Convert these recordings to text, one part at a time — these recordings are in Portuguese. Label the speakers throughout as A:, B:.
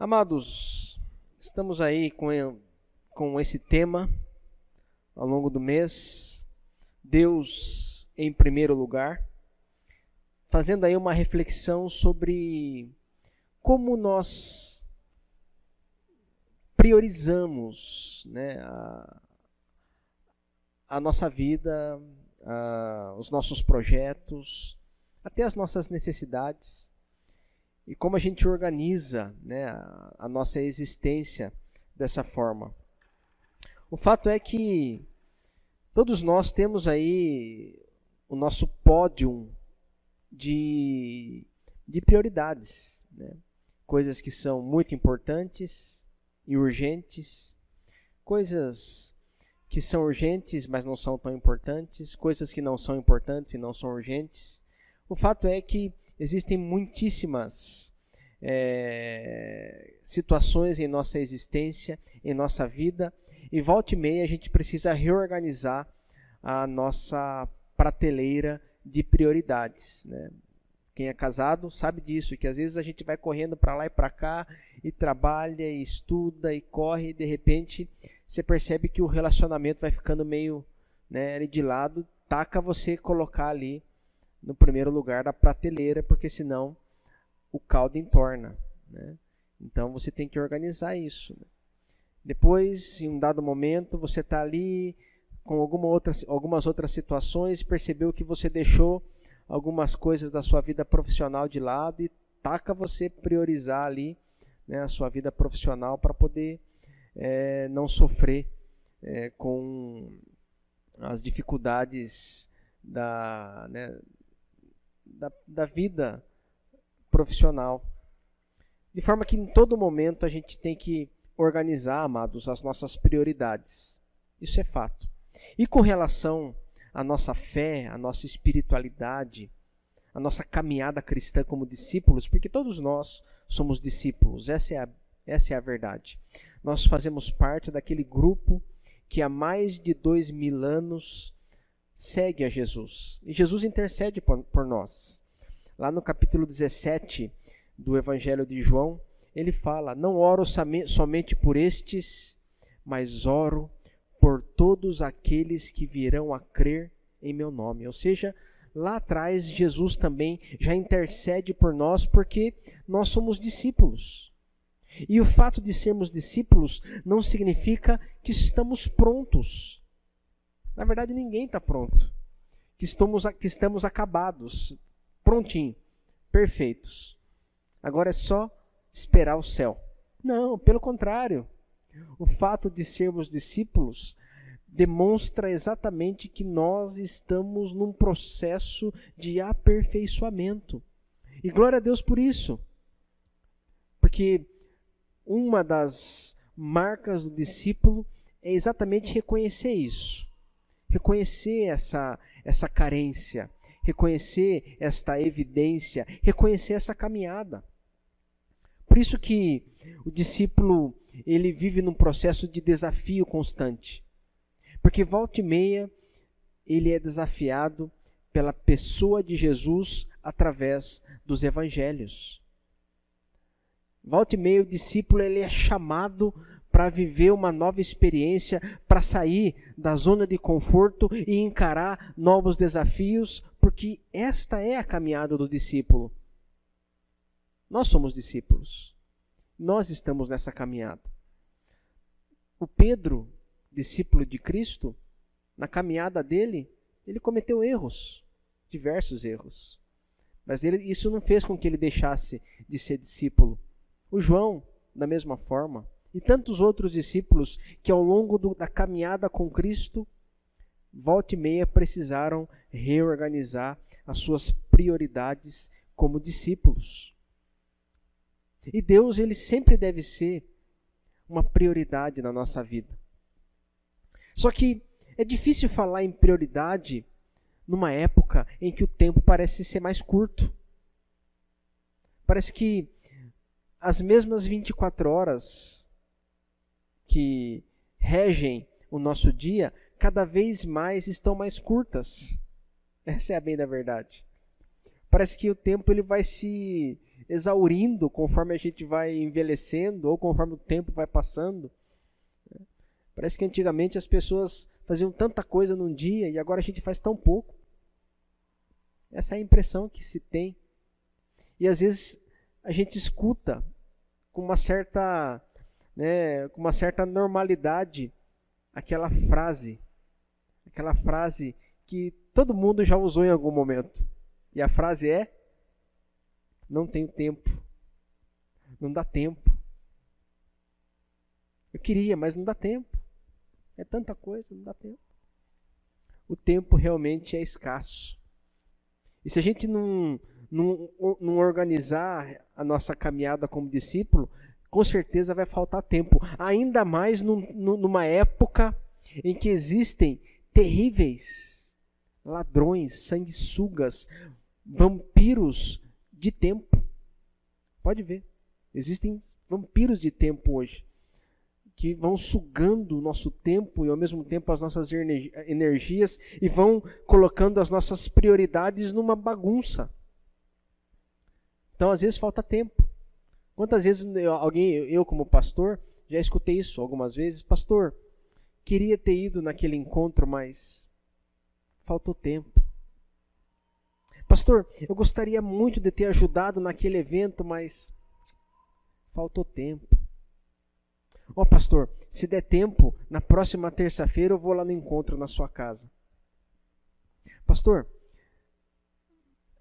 A: Amados, estamos aí com esse tema ao longo do mês, Deus em primeiro lugar, fazendo aí uma reflexão sobre como nós priorizamos, né, a nossa vida, os nossos projetos, até as nossas necessidades. E como a gente organiza, né, a nossa existência dessa forma. O fato é que todos nós temos aí o nosso pódio de prioridades, né? Coisas que são muito importantes e urgentes, coisas que são urgentes, mas não são tão importantes, coisas que não são importantes e não são urgentes. O fato é que existem muitíssimas situações em nossa existência, em nossa vida, e volta e meia a gente precisa reorganizar a nossa prateleira de prioridades, né? Quem é casado sabe disso, que às vezes a gente vai correndo para lá e para cá, e trabalha, e estuda, e corre, e de repente você percebe que o relacionamento vai ficando meio, né, de lado, taca você colocar ali no primeiro lugar da prateleira, porque senão o caldo entorna, né? Então você tem que organizar isso, né? Depois, em um dado momento, você está ali com algumas outras situações e percebeu que você deixou algumas coisas da sua vida profissional de lado e taca você priorizar ali, né, a sua vida profissional para poder não sofrer com as dificuldades da vida profissional. De forma que em todo momento a gente tem que organizar, amados, as nossas prioridades. Isso é fato. E com relação à nossa fé, à nossa espiritualidade, à nossa caminhada cristã como discípulos, porque todos nós somos discípulos, essa é a verdade. Nós fazemos parte daquele grupo que há mais de 2000 anos segue a Jesus. E Jesus intercede por nós. Lá no capítulo 17 do Evangelho de João, ele fala: não oro somente por estes, mas oro por todos aqueles que virão a crer em meu nome. Ou seja, lá atrás Jesus também já intercede por nós porque nós somos discípulos. E o fato de sermos discípulos não significa que estamos prontos. Na verdade, ninguém está pronto. Que estamos acabados, prontinho, perfeitos. Agora é só esperar o céu. Não, pelo contrário. O fato de sermos discípulos demonstra exatamente que nós estamos num processo de aperfeiçoamento. E glória a Deus por isso. Porque uma das marcas do discípulo é exatamente reconhecer isso. Reconhecer essa carência, reconhecer esta evidência, reconhecer essa caminhada. Por isso que o discípulo, ele vive num processo de desafio constante. Porque volta e meia, ele é desafiado pela pessoa de Jesus através dos evangelhos. Volta e meia, o discípulo, ele é chamado para viver uma nova experiência, para sair da zona de conforto e encarar novos desafios, porque esta é a caminhada do discípulo. Nós somos discípulos. Nós estamos nessa caminhada. O Pedro, discípulo de Cristo, na caminhada dele, ele cometeu erros, diversos erros. Mas isso não fez com que ele deixasse de ser discípulo. O João, da mesma forma, e tantos outros discípulos que ao longo da caminhada com Cristo, volta e meia precisaram reorganizar as suas prioridades como discípulos. E Deus, ele sempre deve ser uma prioridade na nossa vida. Só que é difícil falar em prioridade numa época em que o tempo parece ser mais curto. Parece que as mesmas 24 horas que regem o nosso dia, cada vez mais estão mais curtas. Essa é a bem da verdade. Parece que o tempo ele vai se exaurindo conforme a gente vai envelhecendo ou conforme o tempo vai passando. Parece que antigamente as pessoas faziam tanta coisa num dia e agora a gente faz tão pouco. Essa é a impressão que se tem. E às vezes a gente escuta com uma certa normalidade aquela frase que todo mundo já usou em algum momento. E a frase é: não tenho tempo. Não dá tempo. Eu queria, mas não dá tempo. É tanta coisa, não dá tempo. O tempo realmente é escasso. E se a gente não organizar a nossa caminhada como discípulo, com certeza vai faltar tempo. Ainda mais numa época em que existem terríveis ladrões, sanguessugas, vampiros de tempo. Pode ver. Existem vampiros de tempo hoje, que vão sugando o nosso tempo e ao mesmo tempo as nossas energias e vão colocando as nossas prioridades numa bagunça. Então, às vezes, falta tempo. Quantas vezes eu como pastor, já escutei isso algumas vezes: pastor, queria ter ido naquele encontro, mas faltou tempo. Pastor, eu gostaria muito de ter ajudado naquele evento, mas faltou tempo. Ó, pastor, se der tempo, na próxima terça-feira eu vou lá no encontro na sua casa. Pastor,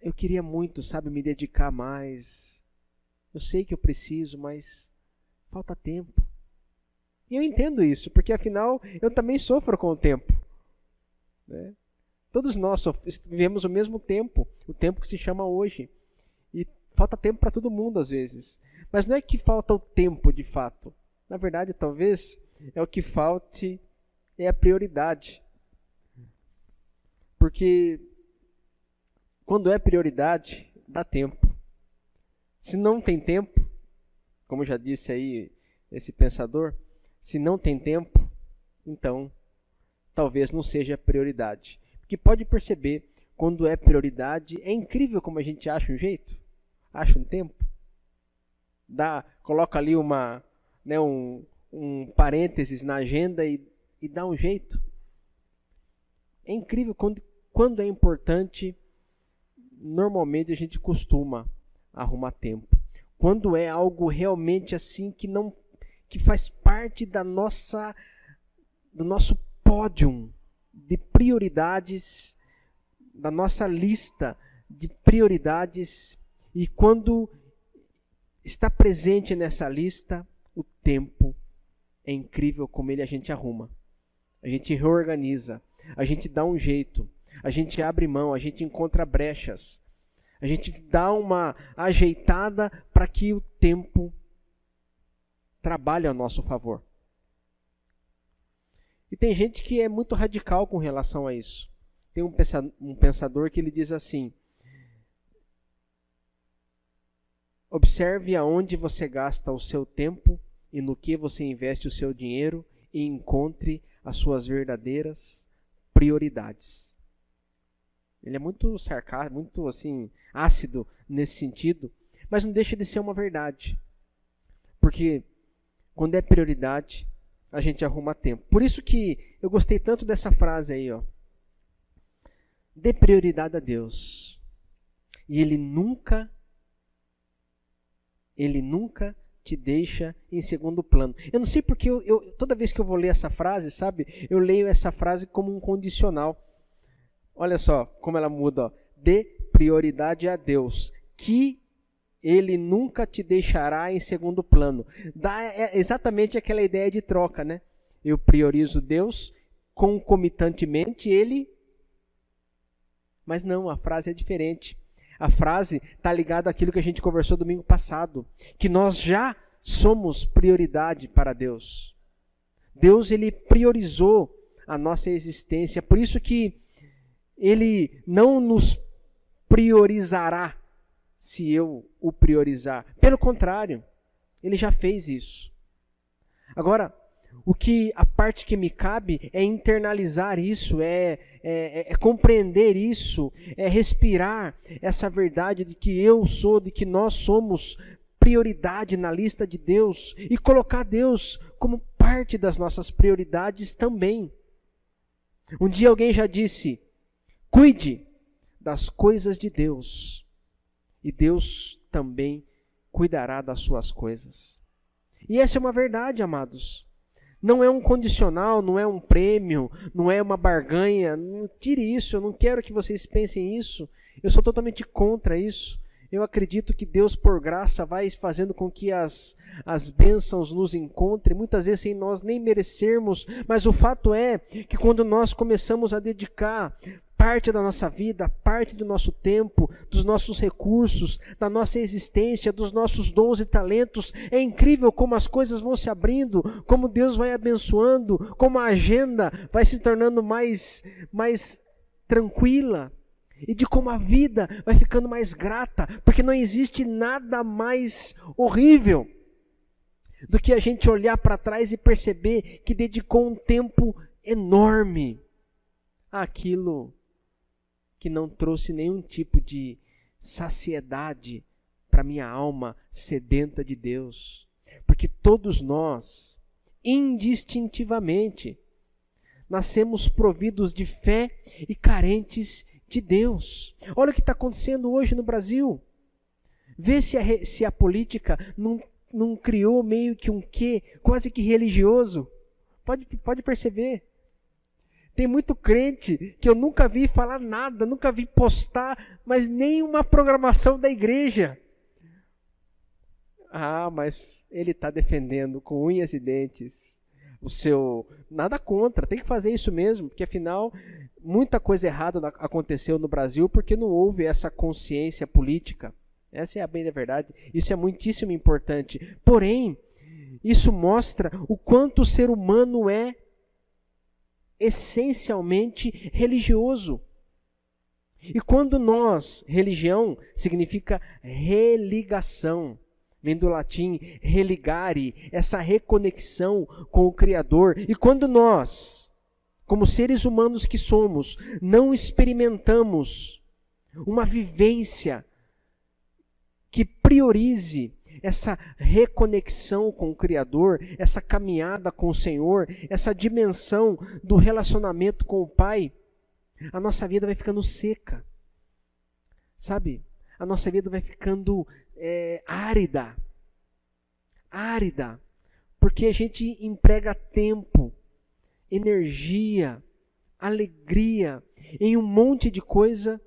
A: eu queria muito, me dedicar mais. Eu sei que eu preciso, mas falta tempo. E eu entendo isso, porque afinal eu também sofro com o tempo. Né? Todos nós vivemos o mesmo tempo, o tempo que se chama hoje. E falta tempo para todo mundo às vezes. Mas não é que falta o tempo de fato. Na verdade, talvez, o que falte é a prioridade. Porque quando é prioridade, dá tempo. Se não tem tempo, como já disse aí esse pensador, se não tem tempo, então talvez não seja prioridade. Porque pode perceber, quando é prioridade, é incrível como a gente acha um jeito, acha um tempo. Coloca ali um parênteses na agenda e dá um jeito. É incrível quando é importante, normalmente a gente costuma arrumar tempo. Quando é algo realmente assim que faz parte do nosso pódio de prioridades, da nossa lista de prioridades, e quando está presente nessa lista, o tempo é incrível como a gente arruma. A gente reorganiza, a gente dá um jeito, a gente abre mão, a gente encontra brechas, a gente dá uma ajeitada para que o tempo trabalhe a nosso favor. E tem gente que é muito radical com relação a isso. Tem um pensador que ele diz assim: observe aonde você gasta o seu tempo e no que você investe o seu dinheiro e encontre as suas verdadeiras prioridades. Ele é muito sarcástico, muito assim, ácido nesse sentido, mas não deixa de ser uma verdade. Porque quando é prioridade, a gente arruma tempo. Por isso que eu gostei tanto dessa frase aí, ó. Dê prioridade a Deus. E Ele nunca te deixa em segundo plano. Eu não sei porque toda vez que eu vou ler essa frase, eu leio essa frase como um condicional. Olha só como ela muda. Ó. Dê prioridade a Deus, que Ele nunca te deixará em segundo plano. Dá exatamente aquela ideia de troca, né? Eu priorizo Deus, concomitantemente Ele... Mas não, a frase é diferente. A frase está ligada àquilo que a gente conversou domingo passado, que nós já somos prioridade para Deus. Deus, Ele priorizou a nossa existência, por isso que Ele não nos priorizará se eu o priorizar. Pelo contrário, Ele já fez isso. Agora, a parte que me cabe é internalizar isso, é compreender isso, é respirar essa verdade de que de que nós somos prioridade na lista de Deus e colocar Deus como parte das nossas prioridades também. Um dia alguém já disse: cuide das coisas de Deus e Deus também cuidará das suas coisas. E essa é uma verdade, amados. Não é um condicional, não é um prêmio, não é uma barganha. Não tire isso, eu não quero que vocês pensem isso. Eu sou totalmente contra isso. Eu acredito que Deus, por graça, vai fazendo com que as bênçãos nos encontrem, muitas vezes sem nós nem merecermos, mas o fato é que quando nós começamos a dedicar parte da nossa vida, parte do nosso tempo, dos nossos recursos, da nossa existência, dos nossos dons e talentos, é incrível como as coisas vão se abrindo, como Deus vai abençoando, como a agenda vai se tornando mais tranquila, e de como a vida vai ficando mais grata, porque não existe nada mais horrível do que a gente olhar para trás e perceber que dedicou um tempo enorme àquilo que não trouxe nenhum tipo de saciedade para minha alma sedenta de Deus. Porque todos nós, indistintivamente, nascemos providos de fé e carentes de Deus. Olha o que está acontecendo hoje no Brasil. Vê se a política não criou meio que um quê quase que religioso. Pode perceber. Tem muito crente que eu nunca vi falar nada, nunca vi postar, mas nem uma programação da igreja. Ah, mas ele está defendendo com unhas e dentes o seu... Nada contra, tem que fazer isso mesmo, porque afinal muita coisa errada aconteceu no Brasil porque não houve essa consciência política. Essa é a bem da verdade. Isso é muitíssimo importante. Porém, isso mostra o quanto o ser humano é essencialmente religioso. E quando religião significa religação, vem do latim religare, essa reconexão com o Criador. E quando nós, como seres humanos que somos, não experimentamos uma vivência que priorize essa reconexão com o Criador, essa caminhada com o Senhor, essa dimensão do relacionamento com o Pai, a nossa vida vai ficando seca. Sabe? A nossa vida vai ficando árida. Árida. Porque a gente emprega tempo, energia, alegria em um monte de coisa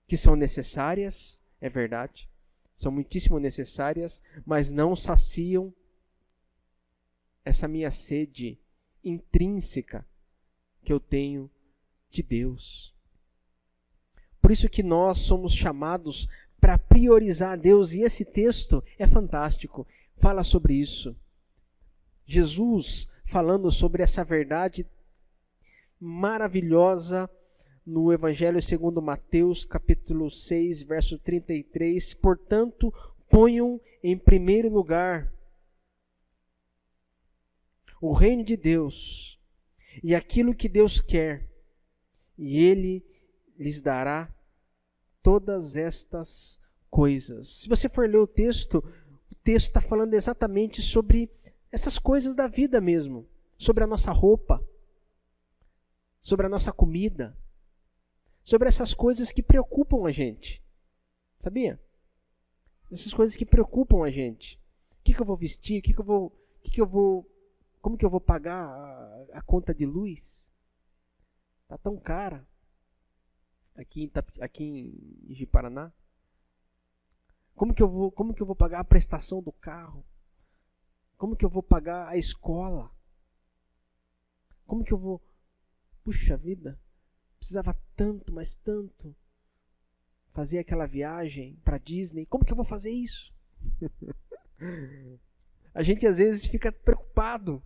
A: que são necessárias, é verdade. São muitíssimo necessárias, mas não saciam essa minha sede intrínseca que eu tenho de Deus. Por isso que nós somos chamados para priorizar Deus, e esse texto é fantástico, fala sobre isso. Jesus falando sobre essa verdade maravilhosa no Evangelho segundo Mateus, capítulo 6, verso 33, portanto, ponham em primeiro lugar o reino de Deus e aquilo que Deus quer, e Ele lhes dará todas estas coisas. Se você for ler o texto está falando exatamente sobre essas coisas da vida mesmo, sobre a nossa roupa, sobre a nossa comida, sobre essas coisas que preocupam a gente. Sabia? Essas coisas que preocupam a gente. O que eu vou vestir? Como que eu vou pagar a conta de luz? Está tão cara. Aqui em Ji-Paraná. Como que eu vou pagar a prestação do carro? Como que eu vou pagar a escola? Como que eu vou... Puxa vida, precisava tanto, mas tanto, fazer aquela viagem para Disney. Como que eu vou fazer isso? A gente às vezes fica preocupado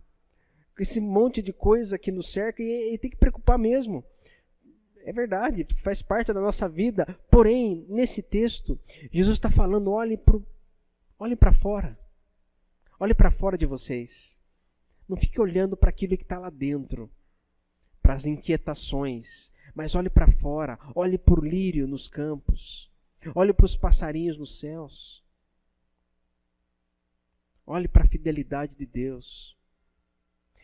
A: com esse monte de coisa que nos cerca e tem que preocupar mesmo. É verdade, faz parte da nossa vida. Porém, nesse texto, Jesus está falando, olhem para fora. Olhem para fora de vocês. Não fique olhando para aquilo que está lá dentro, para as inquietações, mas olhe para fora, olhe para o lírio nos campos, olhe para os passarinhos nos céus, olhe para a fidelidade de Deus.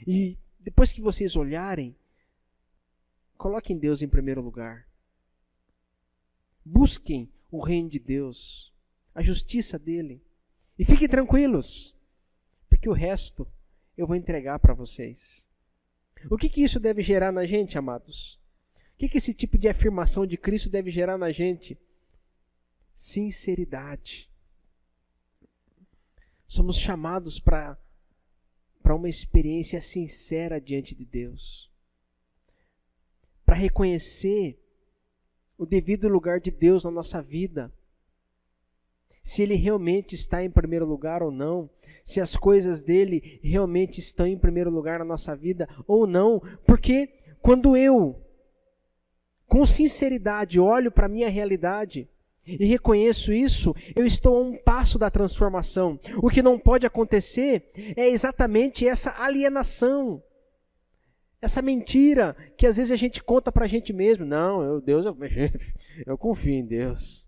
A: E depois que vocês olharem, coloquem Deus em primeiro lugar. Busquem o reino de Deus, a justiça dele. E fiquem tranquilos, porque o resto eu vou entregar para vocês. O que isso deve gerar na gente, amados? O que esse tipo de afirmação de Cristo deve gerar na gente? Sinceridade. Somos chamados para uma experiência sincera diante de Deus. Para reconhecer o devido lugar de Deus na nossa vida. Se Ele realmente está em primeiro lugar ou não. Se as coisas dele realmente estão em primeiro lugar na nossa vida ou não. Porque quando eu, com sinceridade, olho para a minha realidade e reconheço isso, eu estou a um passo da transformação. O que não pode acontecer é exatamente essa alienação. Essa mentira que às vezes a gente conta para a gente mesmo. Não, eu confio em Deus.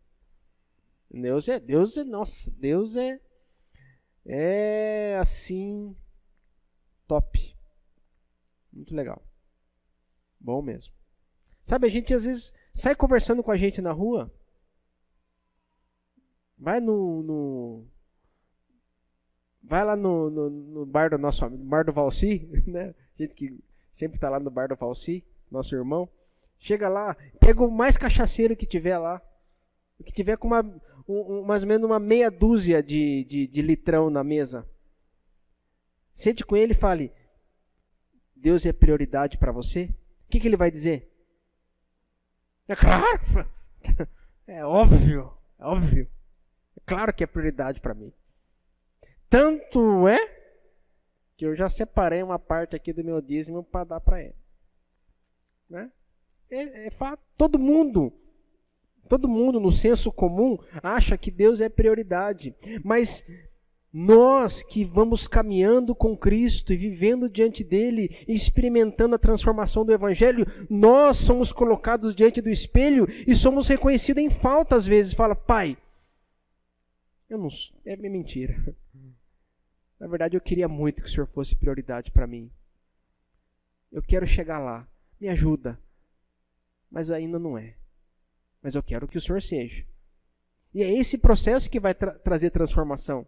A: Deus é assim, top. Muito legal. Bom mesmo. Sabe, a gente às vezes sai conversando com a gente na rua. Vai vai lá no bar do nosso bar do Valci, né? Gente que sempre está lá no bar do Valci, nosso irmão. Chega lá, pega o mais cachaceiro que tiver lá. Que tiver com mais ou menos uma meia dúzia de litrão na mesa. Sente com ele e fale: Deus é prioridade para você? O que ele vai dizer? É claro! É óbvio. É claro que é prioridade para mim. Tanto é que eu já separei uma parte aqui do meu dízimo para dar para ele. Né? É fato. Todo mundo no senso comum acha que Deus é prioridade. Mas nós que vamos caminhando com Cristo e vivendo diante dele, e experimentando a transformação do Evangelho, nós somos colocados diante do espelho e somos reconhecidos em falta às vezes. Fala: Pai, é mentira. Na verdade, eu queria muito que o Senhor fosse prioridade para mim. Eu quero chegar lá. Me ajuda. Mas ainda não é. Mas eu quero que o Senhor seja. E é esse processo que vai trazer transformação.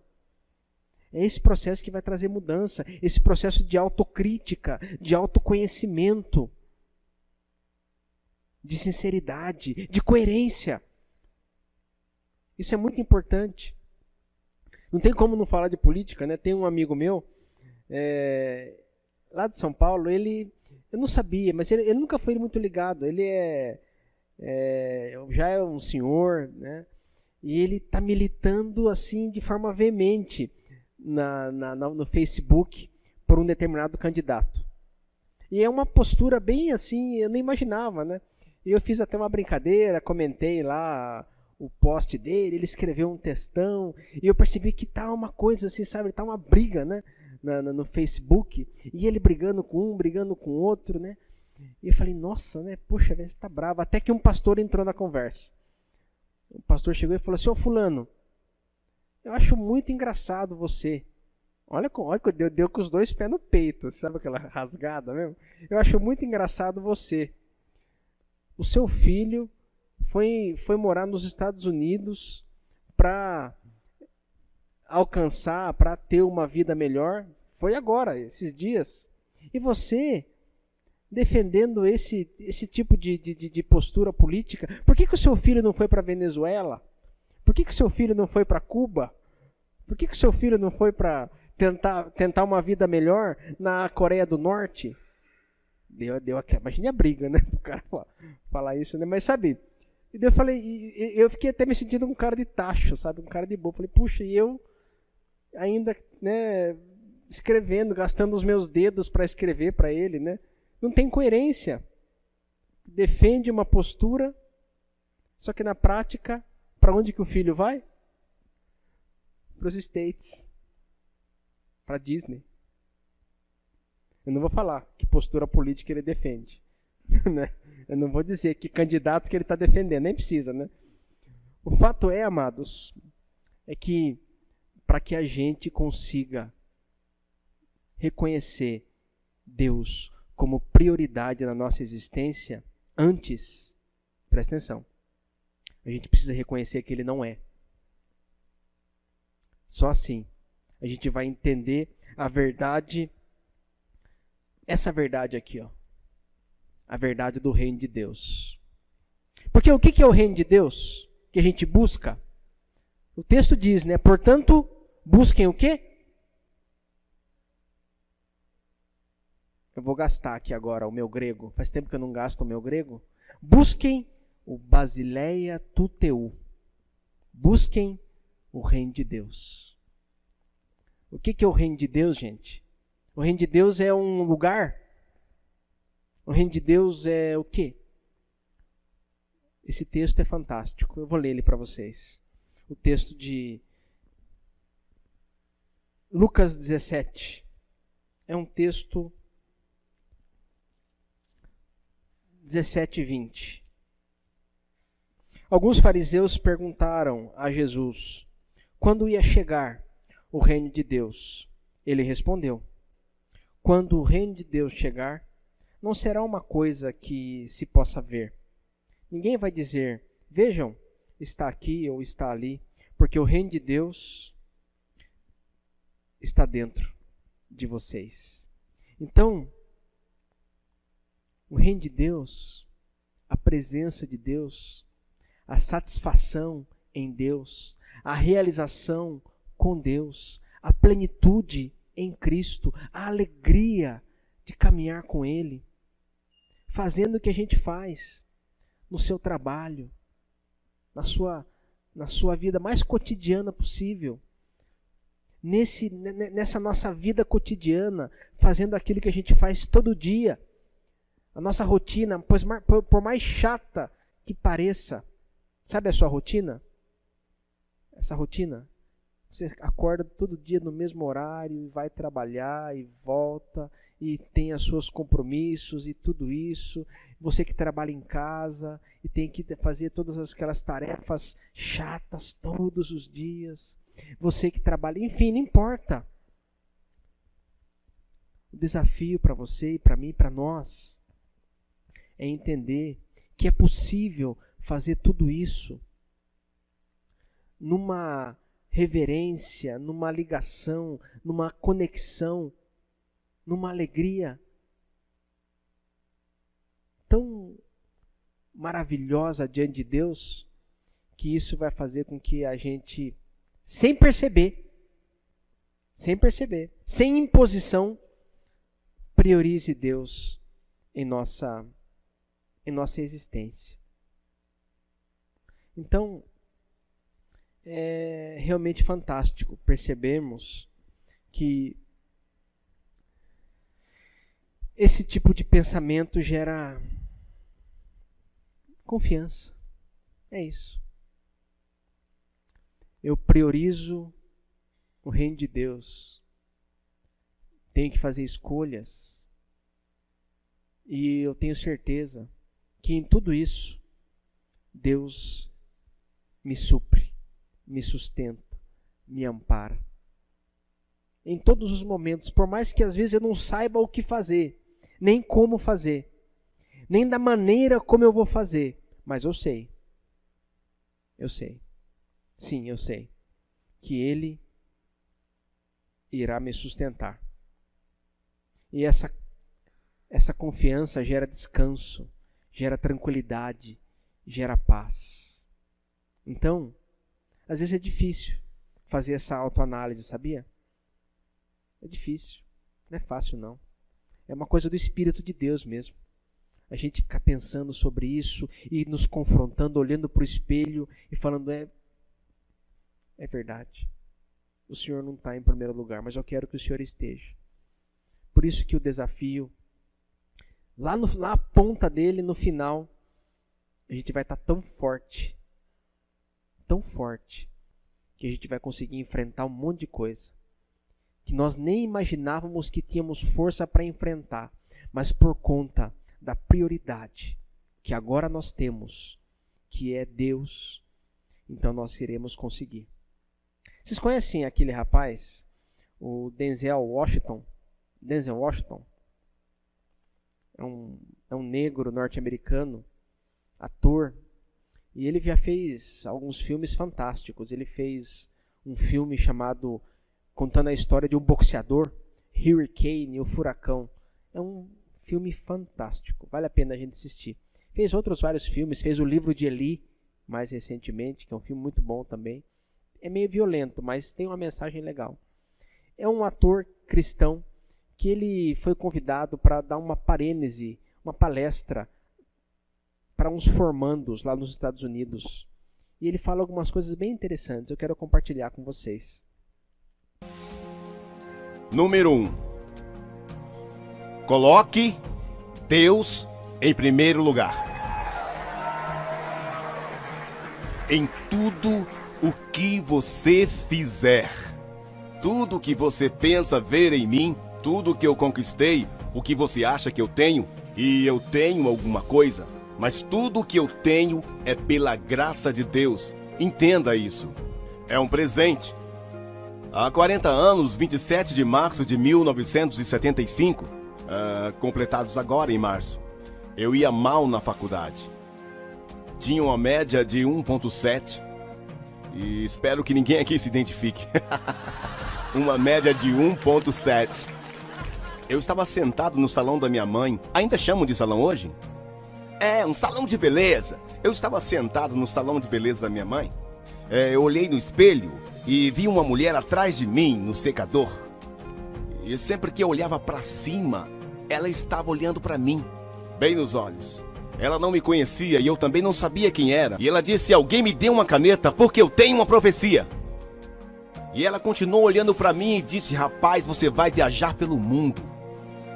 A: É esse processo que vai trazer mudança. Esse processo de autocrítica, de autoconhecimento, de sinceridade, de coerência. Isso é muito importante. Não tem como não falar de política, né? Tem um amigo meu, lá de São Paulo, eu não sabia, mas ele nunca foi muito ligado. Ele já é um senhor, né? E ele está militando assim de forma veemente no Facebook por um determinado candidato. E é uma postura bem assim, eu nem imaginava, né? E eu fiz até uma brincadeira, comentei lá o post dele, ele escreveu um textão, e eu percebi que tá uma coisa assim, sabe? Tá uma briga, né? No Facebook, e ele brigando com um, brigando com o outro, né? E eu falei: nossa, né? Puxa, você tá bravo. Até que um pastor entrou na conversa. O pastor chegou e falou assim: ô fulano, eu acho muito engraçado você. Olha que deu com os dois pés no peito, sabe aquela rasgada mesmo? Eu acho muito engraçado você. O seu filho foi morar nos Estados Unidos para alcançar, para ter uma vida melhor. Foi agora, esses dias. E você, defendendo esse tipo de postura política, por que o seu filho não foi para a Venezuela? Por que o seu filho não foi para Cuba? Por que o seu filho não foi para tentar uma vida melhor na Coreia do Norte? Imagina a briga, né? O cara falar isso, né? Mas sabe, eu fiquei até me sentindo um cara de tacho, sabe? Um cara de boa. Falei: puxa, e eu ainda, né, escrevendo, gastando os meus dedos para escrever para ele, né? Não tem coerência. Defende uma postura, só que na prática, para onde que o filho vai? Para os States. Para Disney. Eu não vou falar que postura política ele defende. Né? Eu não vou dizer que candidato que ele está defendendo, nem precisa, né? O fato é, amados, é que para que a gente consiga reconhecer Deus como prioridade na nossa existência, antes, presta atenção, a gente precisa reconhecer que Ele não é. Só assim a gente vai entender a verdade, essa verdade aqui, ó, a verdade do reino de Deus. Porque o que é o reino de Deus que a gente busca? O texto diz, né? Portanto, busquem o quê? Eu vou gastar aqui agora o meu grego. Faz tempo que eu não gasto o meu grego. Busquem o Basileia Tuteu. Busquem o reino de Deus. O que é o reino de Deus, gente? O reino de Deus é um lugar? O reino de Deus é o quê? Esse texto é fantástico. Eu vou ler ele para vocês. O texto de Lucas 17. É um texto 17 e 20. Alguns fariseus perguntaram a Jesus quando ia chegar o reino de Deus. Ele respondeu: quando o reino de Deus chegar, não será uma coisa que se possa ver. Ninguém vai dizer, vejam, está aqui ou está ali, porque o reino de Deus está dentro de vocês. Então, o reino de Deus, a presença de Deus, a satisfação em Deus, a realização com Deus, a plenitude em Cristo, a alegria de caminhar com Ele, fazendo o que a gente faz no seu trabalho, na sua vida mais cotidiana possível, nessa nossa vida cotidiana, fazendo aquilo que a gente faz todo dia, a nossa rotina, por mais chata que pareça. Sabe a sua rotina? Essa rotina, você acorda todo dia no mesmo horário, e vai trabalhar e volta, e tem os seus compromissos e tudo isso. Você que trabalha em casa e tem que fazer todas aquelas tarefas chatas todos os dias. Você que trabalha, enfim, não importa. O desafio para você e para mim, para nós, é entender que é possível fazer tudo isso numa reverência, numa ligação, numa conexão, numa alegria tão maravilhosa diante de Deus, que isso vai fazer com que a gente, sem perceber, sem imposição, priorize Deus em nossa existência. Então, é realmente fantástico percebermos que esse tipo de pensamento gera confiança. É isso. Eu priorizo o reino de Deus. Tenho que fazer escolhas. E eu tenho certeza que em tudo isso, Deus me supre, me sustenta, me ampara. Em todos os momentos, por mais que às vezes eu não saiba o que fazer, nem como fazer, nem da maneira como eu vou fazer, mas eu sei. Sim, eu sei que Ele irá me sustentar. E essa confiança gera descanso, gera tranquilidade, gera paz. Então, às vezes é difícil fazer essa autoanálise, sabia? É difícil, não é fácil não. É uma coisa do Espírito de Deus mesmo. A gente ficar pensando sobre isso e nos confrontando, olhando para o espelho e falando, é verdade. O Senhor não está em primeiro lugar, mas eu quero que o Senhor esteja. Por isso que o desafio, lá na ponta dele, no final, a gente vai estar tão forte, que a gente vai conseguir enfrentar um monte de coisa. que nós nem imaginávamos que tínhamos força para enfrentar, mas por conta da prioridade que agora nós temos, que é Deus, então nós iremos conseguir. Vocês conhecem aquele rapaz, o Denzel Washington? Denzel Washington é um negro norte-americano, ator, e ele já fez alguns filmes fantásticos. Ele fez um filme chamado, contando a história de um boxeador, Hurricane, o Furacão. É um filme fantástico, vale a pena a gente assistir. Fez outros vários filmes, fez o Livro de Eli, mais recentemente, que é um filme muito bom também. É meio violento, mas tem uma mensagem legal. É um ator cristão que ele foi convidado para dar uma parênese, uma palestra para uns formandos lá nos Estados Unidos. E ele fala algumas coisas bem interessantes, eu quero compartilhar com vocês.
B: Número 1. Coloque Deus em primeiro lugar. Em tudo o que você fizer, tudo que você pensa ver em mim, tudo que eu conquistei, o que você acha que eu tenho, e eu tenho alguma coisa, mas tudo o que eu tenho é pela graça de Deus. Entenda isso. É um presente. Há 40 anos, 27 de março de 1975, completados agora em março, eu ia mal na faculdade. Tinha uma média de 1,7 e espero que ninguém aqui se identifique. Uma média de 1,7. Eu estava sentado no salão da minha mãe. Ainda chamam de salão hoje? É, um salão de beleza. Eu estava sentado no salão de beleza da minha mãe. Eu olhei no espelho e vi uma mulher atrás de mim no secador. E sempre que eu olhava para cima, ela estava olhando para mim, bem nos olhos. Ela não me conhecia e eu também não sabia quem era. E ela disse: alguém me dê uma caneta porque eu tenho uma profecia. E ela continuou olhando para mim e disse: rapaz, você vai viajar pelo mundo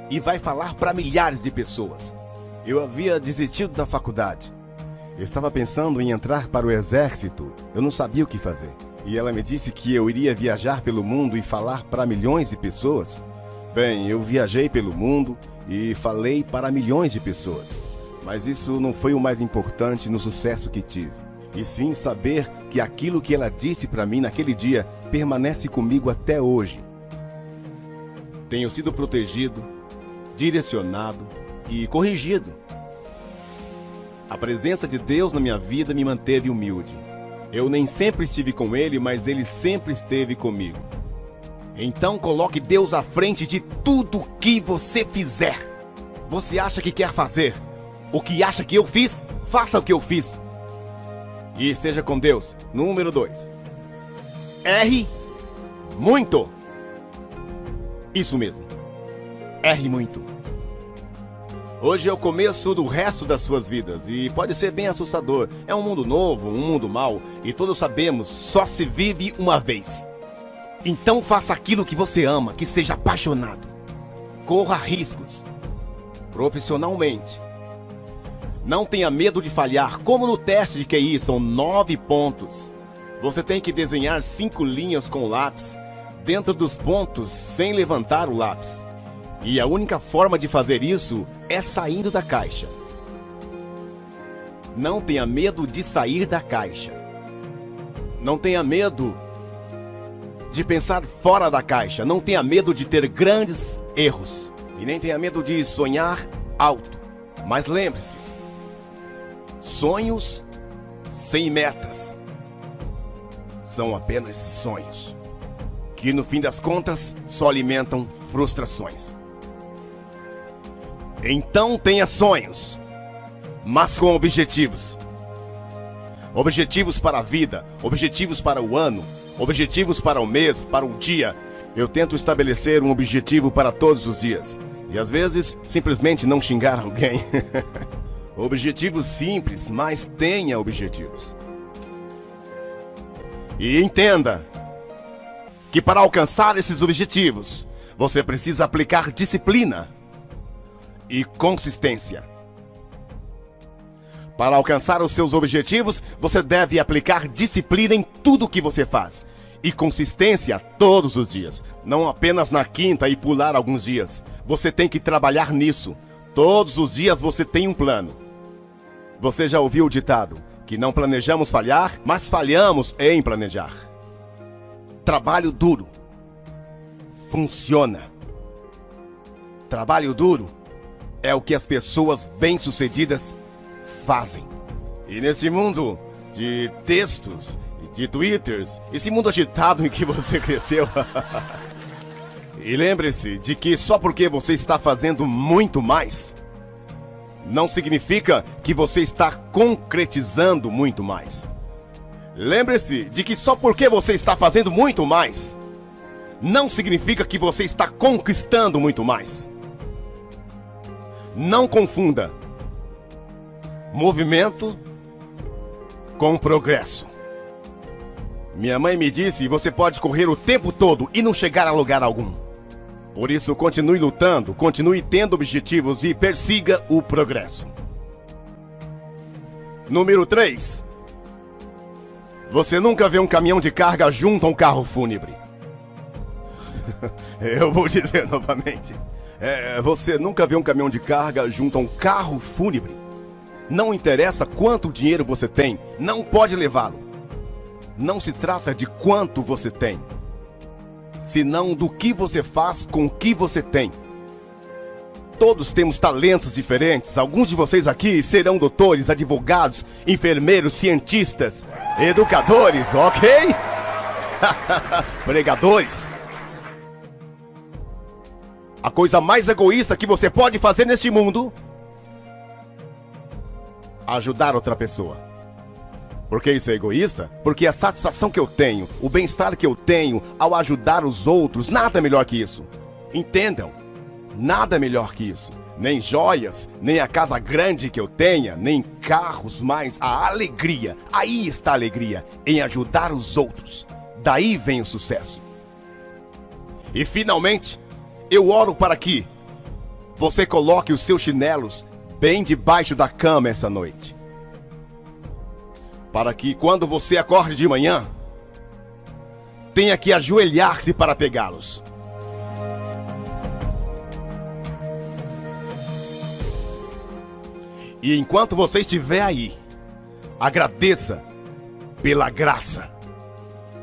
B: e vai falar para milhares de pessoas. Eu havia desistido da faculdade. Eu estava pensando em entrar para o exército. Eu não sabia o que fazer. E ela me disse que eu iria viajar pelo mundo e falar para milhões de pessoas. Bem, eu viajei pelo mundo e falei para milhões de pessoas. Mas isso não foi o mais importante no sucesso que tive. E sim saber que aquilo que ela disse para mim naquele dia permanece comigo até hoje. Tenho sido protegido, direcionado e corrigido. A presença de Deus na minha vida me manteve humilde. Eu nem sempre estive com Ele, mas Ele sempre esteve comigo. Então coloque Deus à frente de tudo que você fizer. Você acha que quer fazer o que acha que eu fiz? Faça o que eu fiz. E esteja com Deus. Número 2. Erre muito. Isso mesmo. Erre muito. Hoje é o começo do resto das suas vidas e pode ser bem assustador. É um mundo novo, um mundo mau, e todos sabemos, só se vive uma vez. Então faça aquilo que você ama, que seja apaixonado. Corra riscos. Profissionalmente. Não tenha medo de falhar, como no teste de QI, são 9 pontos. Você tem que desenhar 5 linhas com lápis, dentro dos pontos, sem levantar o lápis. E a única forma de fazer isso é saindo da caixa. Não tenha medo de sair da caixa. Não tenha medo de pensar fora da caixa. Não tenha medo de ter grandes erros. E nem tenha medo de sonhar alto. Mas lembre-se, sonhos sem metas são apenas sonhos, que no fim das contas só alimentam frustrações. Então tenha sonhos, mas com objetivos. Objetivos para a vida, objetivos para o ano, objetivos para o mês, para o dia. Eu tento estabelecer um objetivo para todos os dias. E às vezes, simplesmente não xingar alguém. Objetivos simples, mas tenha objetivos. E entenda que para alcançar esses objetivos, você precisa aplicar disciplina e consistência. Para alcançar os seus objetivos, você deve aplicar disciplina em tudo que você faz. e consistência todos os dias. Não apenas na quinta e pular alguns dias. Você tem que trabalhar nisso. Todos os dias você tem um plano. Você já ouviu o ditado que não planejamos falhar, mas falhamos em planejar. Trabalho duro funciona. Trabalho duro é o que as pessoas bem-sucedidas fazem. E nesse mundo de textos, de twitters, esse mundo agitado em que você cresceu, e lembre-se de que só porque você está fazendo muito mais, não significa que você está concretizando muito mais. Lembre-se de que só porque você está fazendo muito mais, não significa que você está conquistando muito mais. Não confunda movimento com progresso. Minha mãe me disse: você pode correr o tempo todo e não chegar a lugar algum. Por isso, continue lutando, continue tendo objetivos e persiga o progresso. Número 3. Você nunca vê um caminhão de carga junto a um carro fúnebre. Eu vou dizer novamente. Você nunca vê um caminhão de carga junto a um carro fúnebre. Não interessa quanto dinheiro você tem, não pode levá-lo. Não se trata de quanto você tem, senão do que você faz com o que você tem. Todos temos talentos diferentes. Alguns de vocês aqui serão doutores, advogados, enfermeiros, cientistas, educadores, ok? Pregadores. A coisa mais egoísta que você pode fazer neste mundo: ajudar outra pessoa. Por que isso é egoísta? Porque a satisfação que eu tenho, o bem-estar que eu tenho ao ajudar os outros, nada melhor que isso. Entendam, nada melhor que isso. Nem joias, nem a casa grande que eu tenha, nem carros, mas a alegria. Aí está a alegria, em ajudar os outros. Daí vem o sucesso. E finalmente, eu oro para que você coloque os seus chinelos bem debaixo da cama essa noite. Para que quando você acorde de manhã, tenha que ajoelhar-se para pegá-los. E enquanto você estiver aí, agradeça pela graça.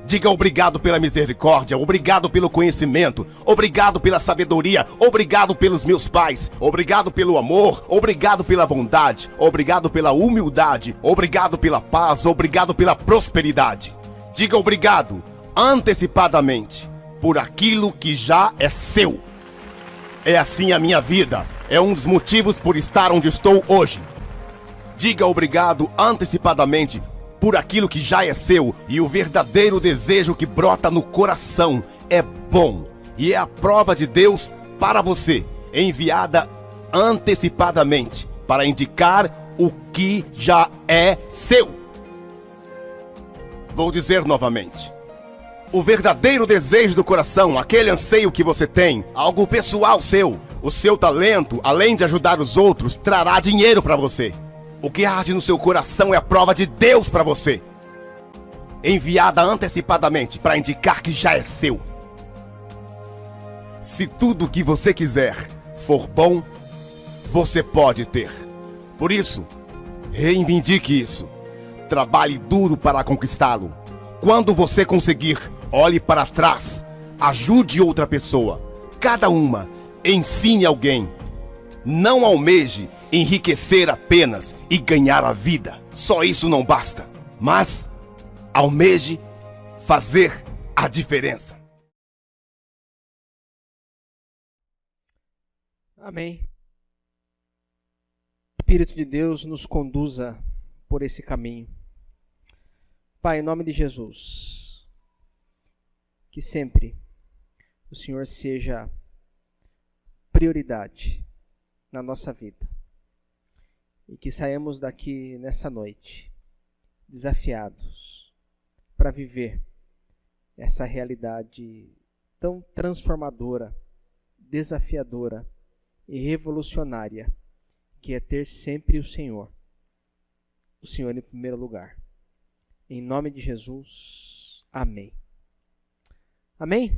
B: Diga obrigado pela misericórdia, obrigado pelo conhecimento, obrigado pela sabedoria, obrigado pelos meus pais, obrigado pelo amor, obrigado pela bondade, obrigado pela humildade, obrigado pela paz, obrigado pela prosperidade. Diga obrigado antecipadamente por aquilo que já é seu. É assim a minha vida, é um dos motivos por estar onde estou hoje. Diga obrigado antecipadamente por aquilo que já é seu, e o verdadeiro desejo que brota no coração é bom e é a prova de Deus para você, enviada antecipadamente para indicar o que já é seu. Vou dizer novamente: o verdadeiro desejo do coração, aquele anseio que você tem, algo pessoal seu, o seu talento, além de ajudar os outros, trará dinheiro para você. O que arde no seu coração é a prova de Deus para você, enviada antecipadamente para indicar que já é seu. Se tudo o que você quiser for bom, você pode ter. Por isso, reivindique isso. Trabalhe duro para conquistá-lo. Quando você conseguir, olhe para trás. Ajude outra pessoa. Cada uma. Ensine alguém. Não almeje enriquecer apenas e ganhar a vida. Só isso não basta. Mas almeje fazer a diferença.
A: Amém. Espírito de Deus nos conduza por esse caminho. Pai, em nome de Jesus, que sempre o Senhor seja prioridade na nossa vida. E que saímos daqui nessa noite desafiados para viver essa realidade tão transformadora, desafiadora e revolucionária, que é ter sempre o Senhor em primeiro lugar. Em nome de Jesus, amém. Amém?